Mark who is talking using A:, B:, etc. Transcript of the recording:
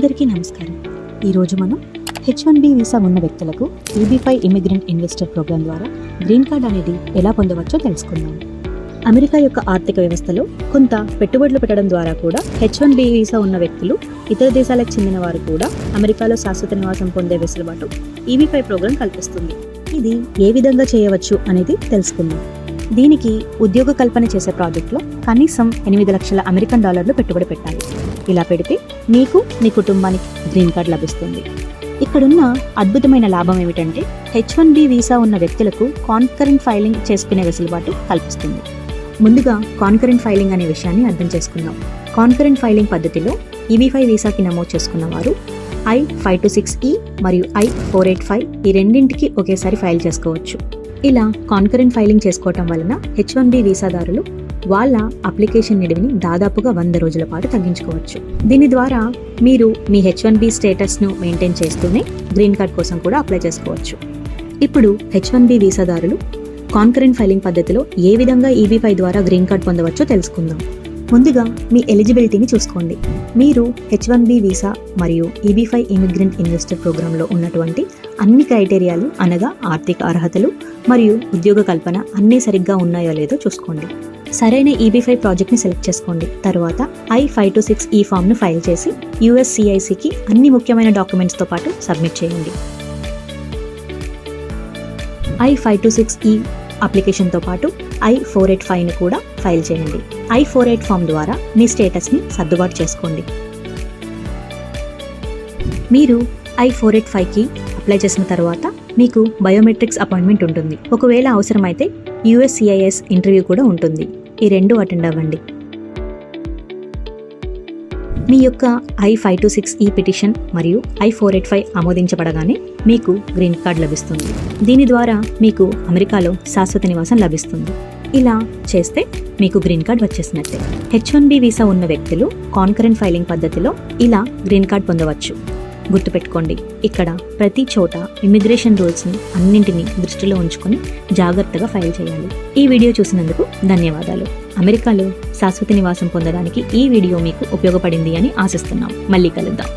A: అందరికీ నమస్కారం. ఈరోజు మనం H1B వీసా ఉన్న వ్యక్తులకు EB-5 ఇమిగ్రెంట్ ఇన్వెస్టర్ ప్రోగ్రాం ద్వారా గ్రీన్ కార్డ్ అనేది ఎలా పొందవచ్చో తెలుసుకుందాం. అమెరికా యొక్క ఆర్థిక వ్యవస్థలో కొంత పెట్టుబడులు పెట్టడం ద్వారా కూడా H1B వీసా ఉన్న వ్యక్తులు, ఇతర దేశాలకు చెందిన వారు కూడా అమెరికాలో శాశ్వత నివాసం పొందే వెసులుబాటు EB-5 ప్రోగ్రాం కల్పిస్తుంది. ఇది ఏ విధంగా చేయవచ్చు అనేది తెలుసుకుందాం. దీనికి ఉద్యోగ కల్పన చేసే ప్రాజెక్టులో కనీసం 8 లక్షల అమెరికన్ డాలర్లు పెట్టుబడి పెట్టాలి. ఇలా పెడితే మీకు, మీ కుటుంబానికి గ్రీన్ కార్డ్ లభిస్తుంది. ఇక్కడున్న అద్భుతమైన లాభం ఏమిటంటే H1B వీసా ఉన్న వ్యక్తులకు కాన్కరెంట్ ఫైలింగ్ చేసుకునే వెసులుబాటు కల్పిస్తుంది. ముందుగా కాన్కరెంట్ ఫైలింగ్ అనే విషయాన్ని అర్థం చేసుకుందాం. కాన్కరెంట్ ఫైలింగ్ పద్ధతిలో EB-5 వీసాకి నమోదు చేసుకున్న వారు I-526E మరియు I-485 ఈ రెండింటికి ఒకేసారి ఫైల్ చేసుకోవచ్చు. ఇలా కాన్కరెంట్ ఫైలింగ్ చేసుకోవటం వలన H1B వీసాదారులు వాళ్ళ అప్లికేషన్ నిడివిని దాదాపుగా 100 రోజుల పాటు తగ్గించుకోవచ్చు. దీని ద్వారా మీరు మీ H1B స్టేటస్ను మెయింటైన్ చేస్తూనే గ్రీన్ కార్డ్ కోసం కూడా అప్లై చేసుకోవచ్చు. ఇప్పుడు H1B వీసాదారులు కాన్కరెంట్ ఫైలింగ్ పద్ధతిలో ఏ విధంగా EB-5 ద్వారా గ్రీన్ కార్డ్ పొందవచ్చో తెలుసుకుందాం. ముందుగా మీ ఎలిజిబిలిటీని చూసుకోండి. మీరు H1B వీసా మరియు EB-5 ఇమిగ్రెంట్ ఇన్వెస్టర్ ప్రోగ్రాంలో ఉన్నటువంటి అన్ని క్రైటీరియాలు అనగా ఆర్థిక అర్హతలు మరియు ఉద్యోగ కల్పన అన్నీ సరిగ్గా ఉన్నాయో లేదో చూసుకోండి. సరైన EB-5 ప్రాజెక్ట్ని సెలెక్ట్ చేసుకోండి. తర్వాత I-526E ఫామ్ను ఫైల్ చేసి USCISకి అన్ని ముఖ్యమైన డాక్యుమెంట్స్తో పాటు సబ్మిట్ చేయండి. I-526E అప్లికేషన్తో పాటు I-485ని కూడా ఫైల్ చేయండి. I-48 ఫామ్ ద్వారా మీ స్టేటస్ని సర్దుబాటు చేసుకోండి. మీరు I-485కి అప్లై చేసిన తర్వాత మీకు బయోమెట్రిక్స్ అపాయింట్మెంట్ ఉంటుంది. ఒకవేళ అవసరమైతే USCIS ఇంటర్వ్యూ కూడా ఉంటుంది. ఈ రెండు అటెండ్ అవ్వండి. మీ యొక్క I-526E పిటిషన్ మరియు I-485 ఆమోదించబడగానే మీకు గ్రీన్ కార్డ్ లభిస్తుంది. దీని ద్వారా మీకు అమెరికాలో శాశ్వత నివాసం లభిస్తుంది. ఇలా చేస్తే మీకు గ్రీన్ కార్డ్ వచ్చేసినట్టే. H1B వీసా ఉన్న వ్యక్తులు కాన్కరెంట్ ఫైలింగ్ పద్ధతిలో ఇలా గ్రీన్ కార్డ్ పొందవచ్చు. గుర్తుపెట్టుకోండి, ఇక్కడ ప్రతి చోట ఇమిగ్రేషన్ రూల్స్ని అన్నింటినీ దృష్టిలో ఉంచుకొని జాగ్రత్తగా ఫైల్ చేయాలి. ఈ వీడియో చూసినందుకు ధన్యవాదాలు. అమెరికాలో శాశ్వత నివాసం పొందడానికి ఈ వీడియో మీకు ఉపయోగపడింది అని ఆశిస్తున్నాం. మళ్ళీ కలుద్దాం.